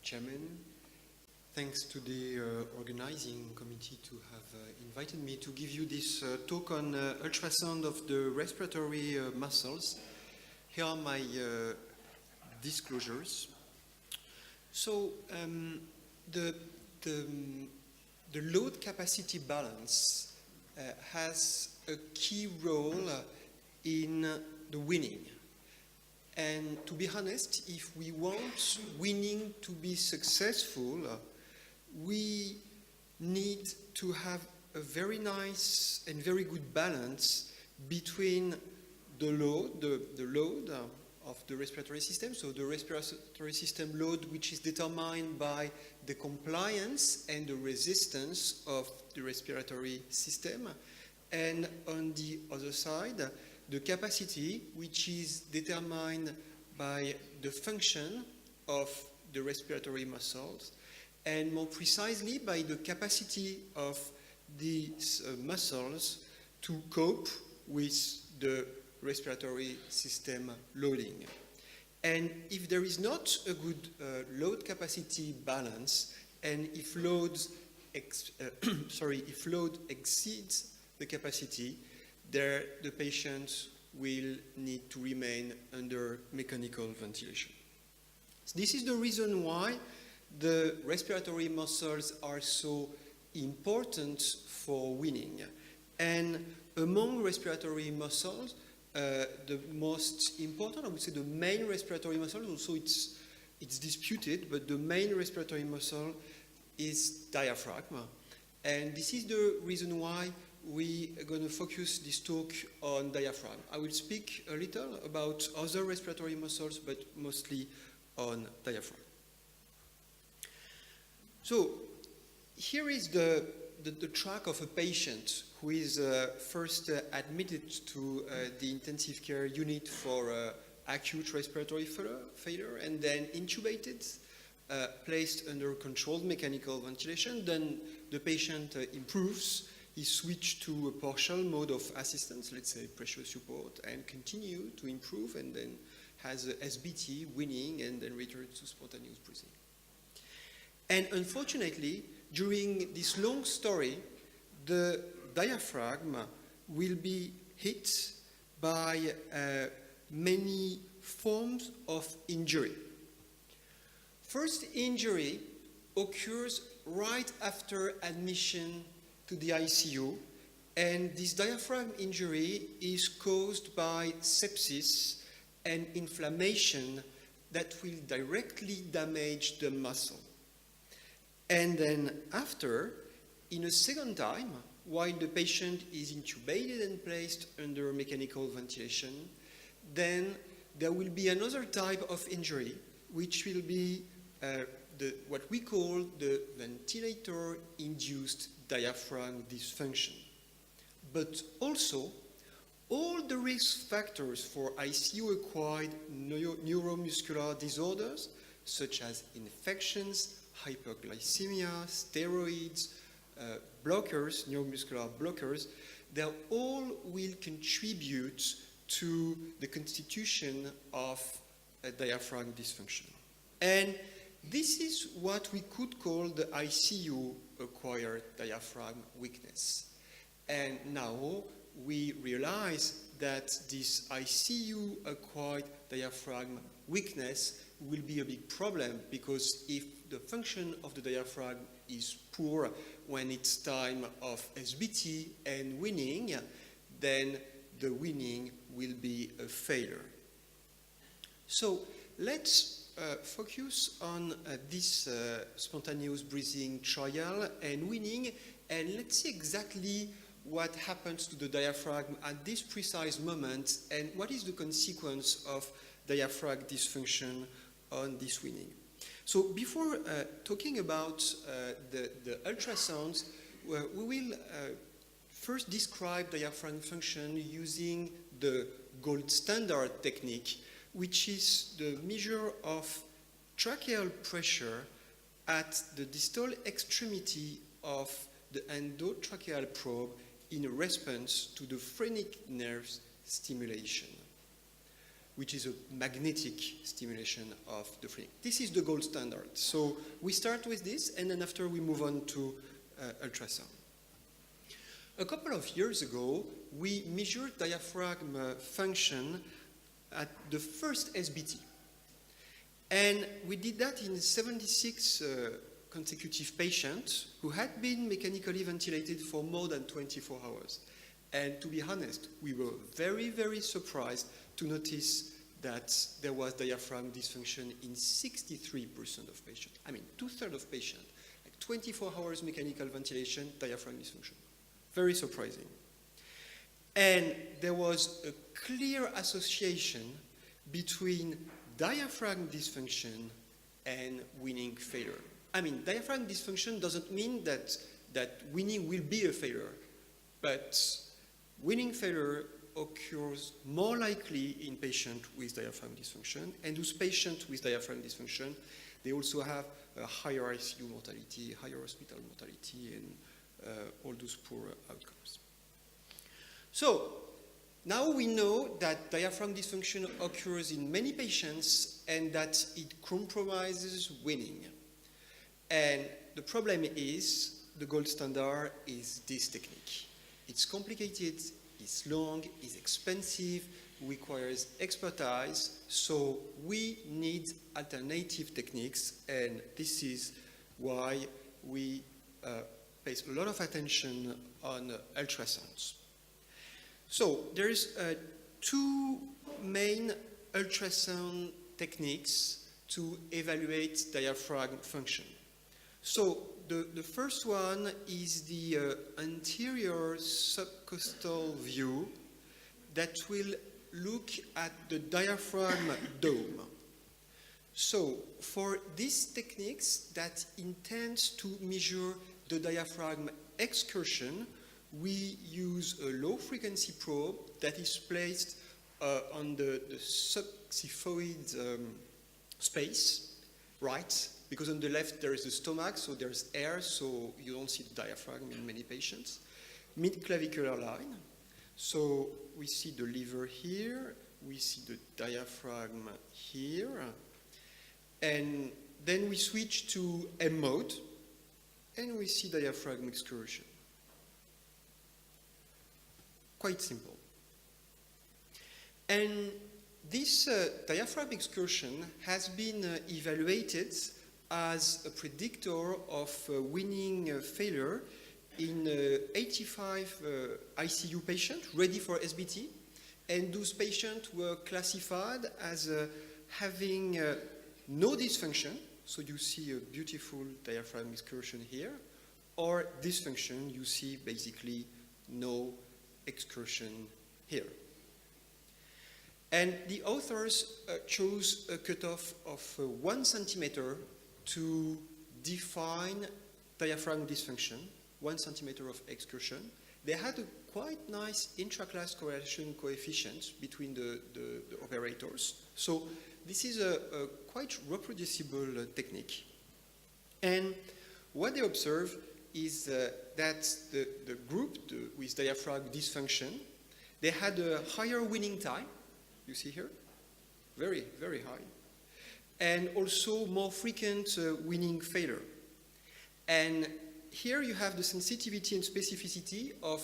Chairman. Thanks to the organizing committee to have invited me to give you this talk on ultrasound of the respiratory muscles. Here are my disclosures. So the load capacity balance has a key role in the weaning. And to be honest, if we want weaning to be successful, we need to have a very nice and very good balance between the load, of the respiratory system, so the respiratory system load which is determined by the compliance and the resistance of the respiratory system, and on the other side, the capacity which is determined by the function of the respiratory muscles, and more precisely by the capacity of these muscles to cope with the respiratory system loading. And if there is not a good load capacity balance, and if load exceeds the capacity, the patient will need to remain under mechanical ventilation. So this is the reason why the respiratory muscles are so important for weaning. And among respiratory muscles, the most important, I would say the main respiratory muscle, also it's disputed, but the main respiratory muscle is diaphragm. And this is the reason why we are going to focus this talk on diaphragm. I will speak a little about other respiratory muscles, but mostly on diaphragm. So here is the track of a patient who is first admitted to the intensive care unit for acute respiratory failure, and then intubated, placed under controlled mechanical ventilation. Then the patient improves. He switched to a partial mode of assistance, let's say pressure support, and continue to improve, and then has a SBT, weaning, and then returns to spontaneous breathing. And unfortunately, during this long story, the diaphragm will be hit by many forms of injury. First injury occurs right after admission to the ICU, and this diaphragm injury is caused by sepsis and inflammation that will directly damage the muscle. And then after, in a second time, while the patient is intubated and placed under mechanical ventilation, then there will be another type of injury, which will be what we call the ventilator-induced diaphragm dysfunction. But also, all the risk factors for ICU-acquired neuromuscular disorders, such as infections, hyperglycemia, steroids, blockers, neuromuscular blockers, they all will contribute to the constitution of a diaphragm dysfunction. And this is what we could call the ICU-acquired diaphragm weakness. And now we realize that this ICU-acquired diaphragm weakness will be a big problem, because if the function of the diaphragm is poor when it's time of SBT and weaning, then the weaning will be a failure. So let's focus on this spontaneous breathing trial and weaning, and let's see exactly what happens to the diaphragm at this precise moment, and what is the consequence of diaphragm dysfunction on this weaning. So before talking about the ultrasounds, we will first describe diaphragm function using the gold standard technique, which is the measure of tracheal pressure at the distal extremity of the endotracheal probe in response to the phrenic nerve stimulation. which is a magnetic stimulation of the breathing. This is the gold standard. So we start with this, and then after we move on to ultrasound. A couple of years ago, we measured diaphragm function at the first SBT. And we did that in 76 consecutive patients who had been mechanically ventilated for more than 24 hours. And to be honest, we were very, very surprised to notice that there was diaphragm dysfunction in 63% of patients. I mean, 2/3 of patients, like 24 hours mechanical ventilation, diaphragm dysfunction. Very surprising. And there was a clear association between diaphragm dysfunction and weaning failure. I mean, diaphragm dysfunction doesn't mean that weaning will be a failure, but weaning failure occurs more likely in patients with diaphragm dysfunction, and those patients with diaphragm dysfunction, they also have a higher ICU mortality, higher hospital mortality, and all those poor outcomes. So now we know that diaphragm dysfunction occurs in many patients and that it compromises weaning. And the problem is the gold standard is this technique. It's complicated, it's long, it's expensive, requires expertise, so we need alternative techniques, and this is why we place a lot of attention on ultrasounds. So there is two main ultrasound techniques to evaluate diaphragm function. So the first one is the anterior subcostal view that will look at the diaphragm dome. So for these techniques that intends to measure the diaphragm excursion, we use a low-frequency probe that is placed on the subxiphoid space, right? Because on the left there is the stomach, so there's air, so you don't see the diaphragm in many patients. Mid-clavicular line. So we see the liver here, we see the diaphragm here, and then we switch to M mode, and we see diaphragm excursion. Quite simple. And this diaphragm excursion has been evaluated as a predictor of weaning failure in 85 ICU patients ready for SBT, and those patients were classified as having no dysfunction, so you see a beautiful diaphragm excursion here, or dysfunction, you see basically no excursion here. And the authors chose a cutoff of 1 centimeter to define diaphragm dysfunction, 1 centimeter of excursion. They had a quite nice intra-class correlation coefficient between the operators. So this is a quite reproducible technique. And what they observe is that the group with diaphragm dysfunction, they had a higher weaning time, you see here, very, very high, and also more frequent weaning failure. And here you have the sensitivity and specificity of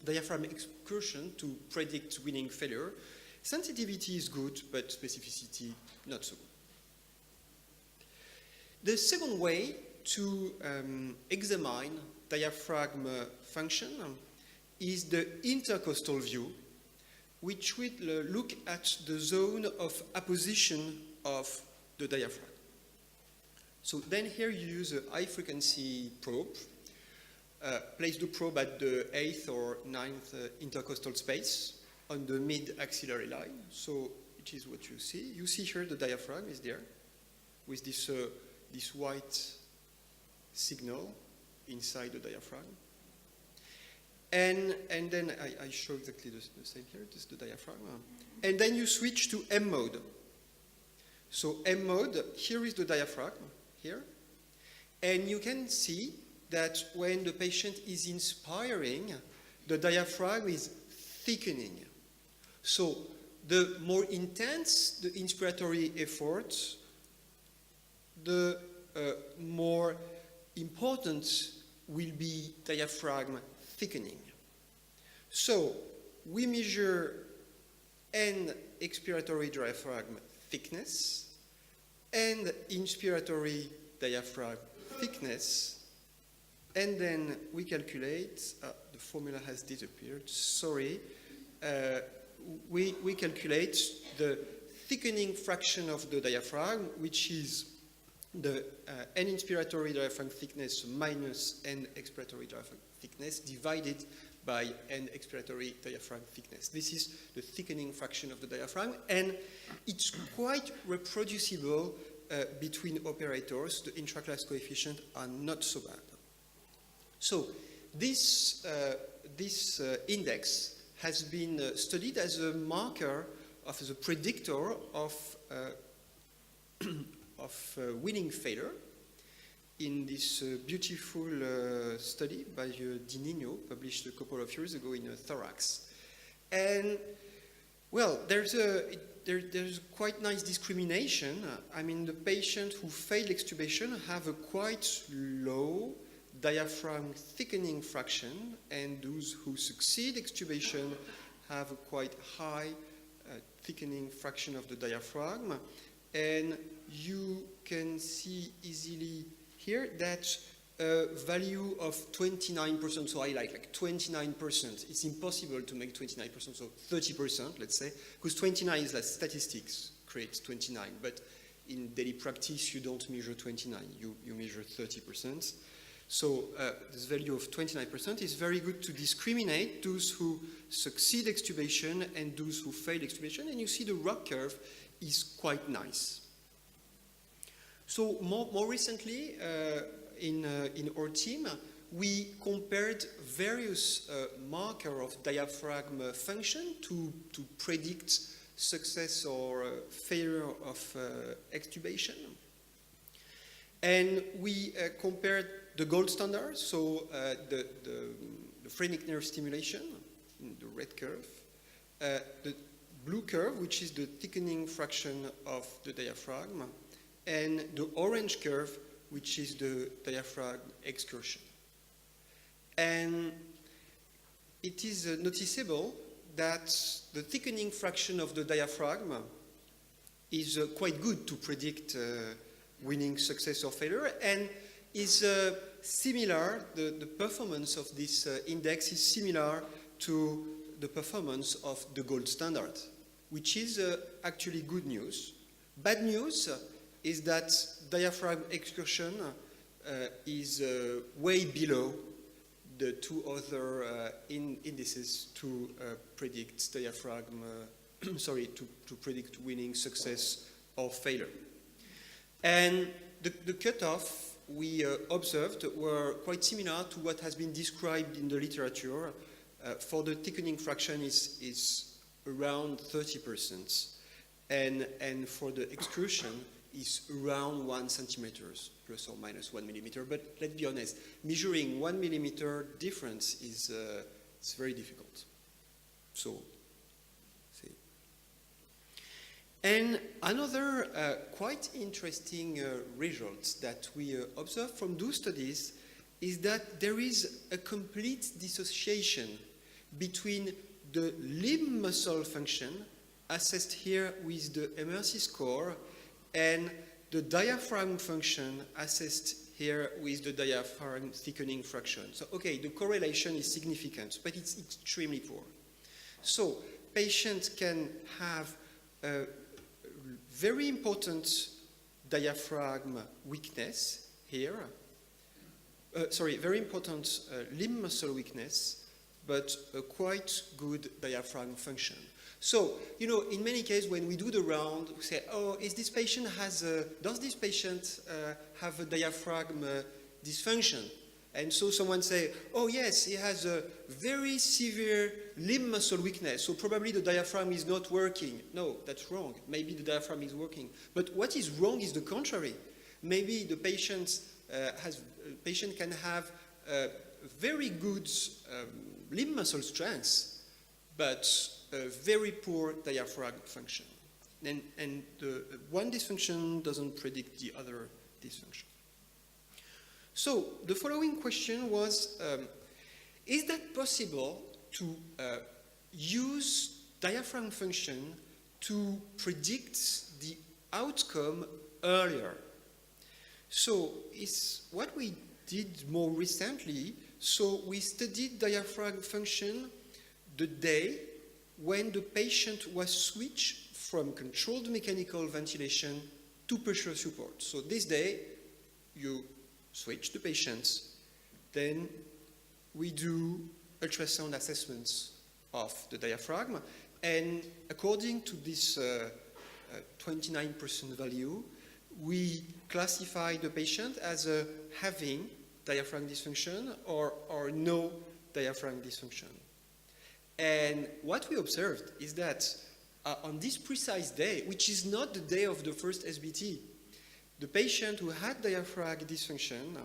diaphragm excursion to predict weaning failure. Sensitivity is good, but specificity not so good. The second way to examine diaphragm function is the intercostal view, which will look at the zone of apposition of the diaphragm. So then here you use a high-frequency probe, place the probe at the 8th or 9th intercostal space on the mid-axillary line. So it is what you see. You see here the diaphragm is there with this white signal inside the diaphragm. And then I show exactly the same here. This is the diaphragm. And then you switch to M mode. So M mode, here is the diaphragm, here. And you can see that when the patient is inspiring, the diaphragm is thickening. So the more intense the inspiratory effort, the more important will be diaphragm thickening. So we measure end expiratory diaphragm thickness and inspiratory diaphragm thickness, and then we calculate, the formula has disappeared, sorry, we calculate the thickening fraction of the diaphragm, which is the end inspiratory diaphragm thickness minus end expiratory diaphragm thickness divided by end expiratory diaphragm thickness. This is the thickening fraction of the diaphragm, and it's quite reproducible between operators. The intraclass coefficient are not so bad. So this index has been studied as a marker, as a predictor of weaning failure in this beautiful study by Di, published a couple of years ago in Thorax. And, well, there's quite nice discrimination. I mean, the patients who failed extubation have a quite low diaphragm thickening fraction, and those who succeed extubation have a quite high thickening fraction of the diaphragm. And you can see easily here that a value of 29%, so I like 29%. It's impossible to make 29%, so 30%, let's say, because 29 is like statistics creates 29, but in daily practice you don't measure 29, you measure 30%. So this value of 29% is very good to discriminate those who succeed extubation and those who fail extubation, and you see the ROC curve is quite nice. So more recently, in our team, we compared various markers of diaphragm function to predict success or failure of extubation. And we compared the gold standard, so the phrenic nerve stimulation, in the red curve, the blue curve, which is the thickening fraction of the diaphragm, and the orange curve, which is the diaphragm excursion. And it is noticeable that the thickening fraction of the diaphragm is quite good to predict weaning success or failure, and is similar, the performance of this index is similar to the performance of the gold standard, which is actually good news. Bad news is that diaphragm excursion is way below the two other indices to predict diaphragm, to predict weaning success or failure. And the cutoff we observed were quite similar to what has been described in the literature. For the thickening fraction is around 30%, and for the excursion is around 1 centimeter, plus or minus 1 millimeter. But let's be honest, measuring 1 millimeter difference is it's very difficult. So, see. And another quite interesting result that we observed from those studies is that there is a complete dissociation between the limb muscle function, assessed here with the MRC score, and the diaphragm function assessed here with the diaphragm thickening fraction. So, okay, the correlation is significant, but it's extremely poor. So, patients can have a very important diaphragm weakness here, very important limb muscle weakness, but a quite good diaphragm function. So, you know, in many cases when we do the round, we say, oh, does this patient have a diaphragm dysfunction? And so someone say, oh yes, he has a very severe limb muscle weakness, so probably the diaphragm is not working. No, that's wrong. Maybe the diaphragm is working. But what is wrong is the contrary. Maybe the patient can have very good limb muscle strength, but a very poor diaphragm function. And the one dysfunction doesn't predict the other dysfunction. So the following question was, is that possible to use diaphragm function to predict the outcome earlier? So it's what we did more recently. So we studied diaphragm function the day when the patient was switched from controlled mechanical ventilation to pressure support. So this day, you switch the patients, then we do ultrasound assessments of the diaphragm, and according to this 29% value, we classify the patient as having diaphragm dysfunction or no diaphragm dysfunction. And what we observed is that on this precise day, which is not the day of the first SBT, the patient who had diaphragm dysfunction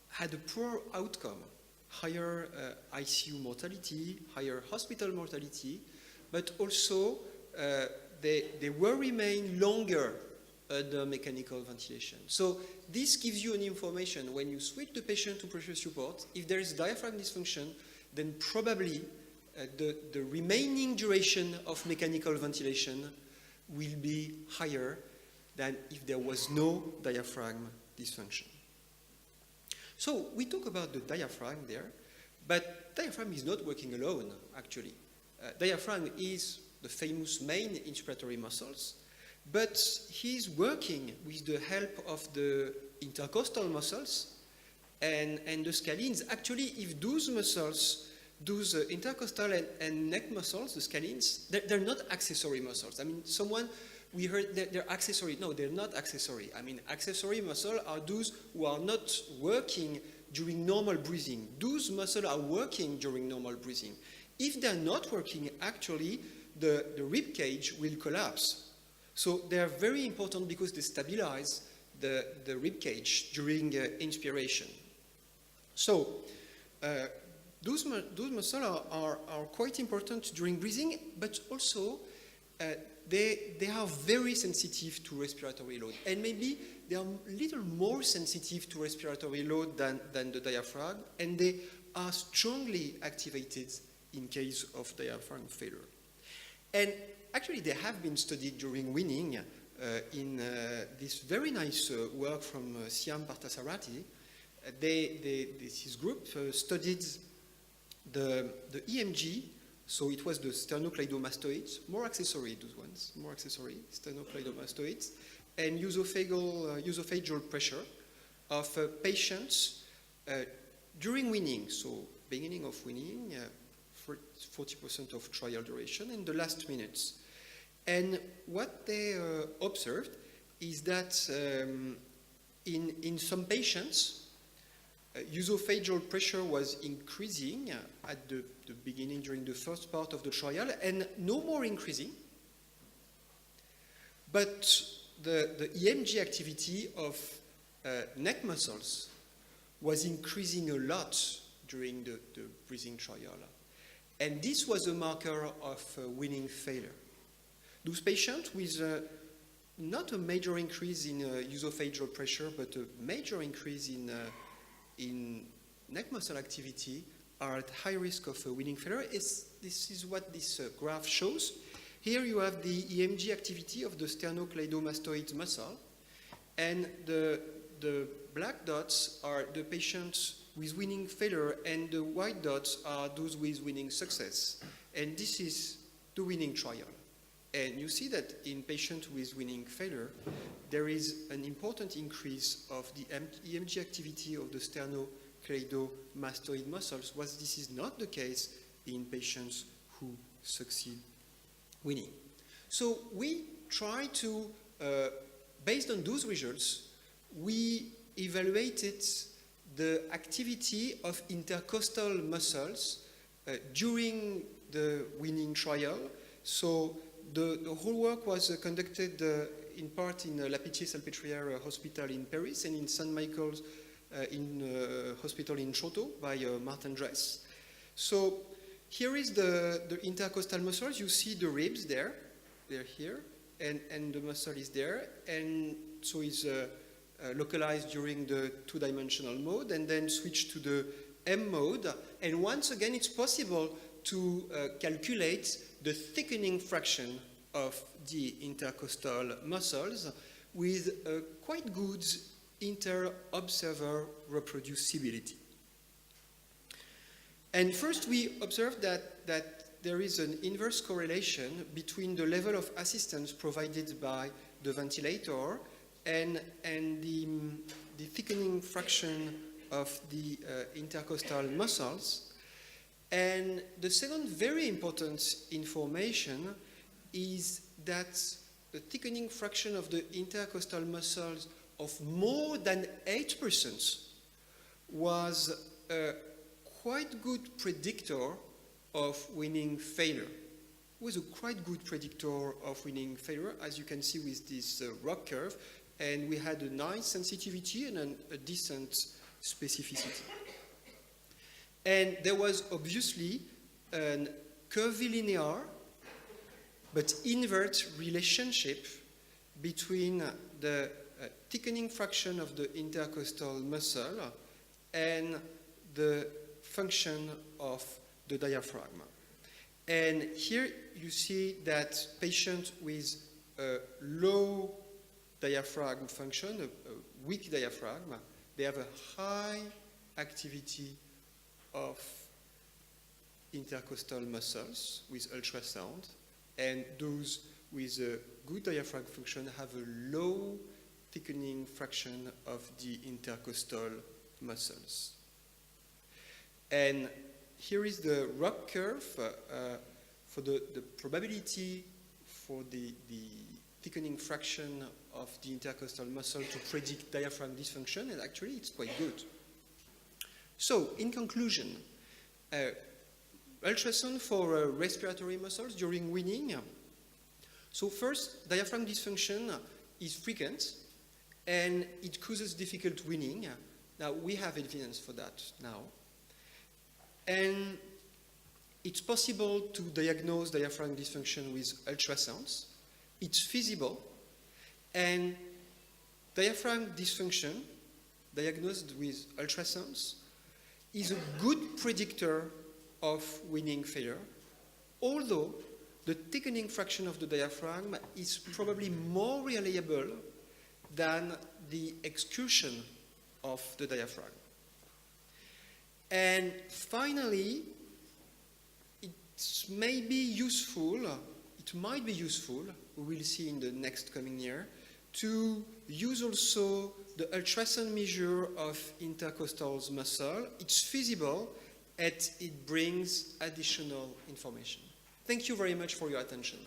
had a poor outcome, higher ICU mortality, higher hospital mortality, but also they will remain longer under mechanical ventilation. So this gives you an information when you switch the patient to pressure support. If there is diaphragm dysfunction, then probably the remaining duration of mechanical ventilation will be higher than if there was no diaphragm dysfunction. So we talk about the diaphragm there, but diaphragm is not working alone, actually. Diaphragm is the famous main inspiratory muscles, but he's working with the help of the intercostal muscles and the scalenes. Actually, if those muscles, those intercostal and neck muscles, the scalenes, they're not accessory muscles. I mean, we heard that they're accessory. No, they're not accessory. I mean, accessory muscles are those who are not working during normal breathing. Those muscles are working during normal breathing. If they're not working, actually, the rib cage will collapse. So they are very important because they stabilize the rib cage during inspiration. So those muscles are quite important during breathing, but also they are very sensitive to respiratory load. And maybe they are a little more sensitive to respiratory load than the diaphragm, and they are strongly activated in case of diaphragm failure. And actually, they have been studied during weaning in this very nice work from Siam Parthasarathi. This group studied the EMG, so it was the sternocleidomastoids, more accessory, those ones, more accessory, sternocleidomastoids, and esophageal pressure of patients during weaning, so beginning of weaning, 40% of trial duration in the last minutes. And what they observed is that in some patients, esophageal pressure was increasing at the beginning during the first part of the trial and no more increasing. But the EMG activity of neck muscles was increasing a lot during the breathing trial. And this was a marker of weaning failure. Those patients with not a major increase in esophageal pressure, but a major increase in neck muscle activity are at high risk of weaning failure. This is what this graph shows. Here you have the EMG activity of the sternocleidomastoid muscle, and the black dots are the patients with weaning failure, and the white dots are those with weaning success. And this is the weaning trial. And you see that in patients with weaning failure, there is an important increase of the EMG activity of the sternocleidomastoid muscles, while this is not the case in patients who succeed weaning. So we try to, based on those results, we evaluated the activity of intercostal muscles during the weaning trial. So the whole work was conducted in part in La Pitié-Salpêtrière Hospital in Paris and in St. Michael's Hospital in Choteau by Martin Dress. So here is the intercostal muscles. You see the ribs there. They're here, and the muscle is there. And so it's localized during the two-dimensional mode, and then switch to the M mode. And once again, it's possible to calculate the thickening fraction of the intercostal muscles with quite good inter-observer reproducibility. And first, we observed that there is an inverse correlation between the level of assistance provided by the ventilator and the thickening fraction of the intercostal muscles. And the second very important information is that the thickening fraction of the intercostal muscles of more than 8% was a quite good predictor of weaning failure. It was a quite good predictor of weaning failure, as you can see with this ROC curve, and we had a nice sensitivity and a decent specificity. And there was obviously a curvilinear but invert relationship between the thickening fraction of the intercostal muscle and the function of the diaphragm. And here you see that patients with a low diaphragm function, a weak diaphragm, they have a high activity of intercostal muscles with ultrasound, and those with a good diaphragm function have a low thickening fraction of the intercostal muscles. And here is the ROC curve for the probability for the thickening fraction of the intercostal muscle to predict diaphragm dysfunction, and actually it's quite good. So, in conclusion, ultrasound for respiratory muscles during weaning. So first, diaphragm dysfunction is frequent, and it causes difficult weaning. Now, we have evidence for that now. And it's possible to diagnose diaphragm dysfunction with ultrasounds. It's feasible. And diaphragm dysfunction, diagnosed with ultrasounds, is a good predictor of weaning failure, although the thickening fraction of the diaphragm is probably more reliable than the excursion of the diaphragm. And finally, it might be useful, we will see in the next coming year, to use also the ultrasound measure of intercostal muscle. It's feasible, and it brings additional information. Thank you very much for your attention.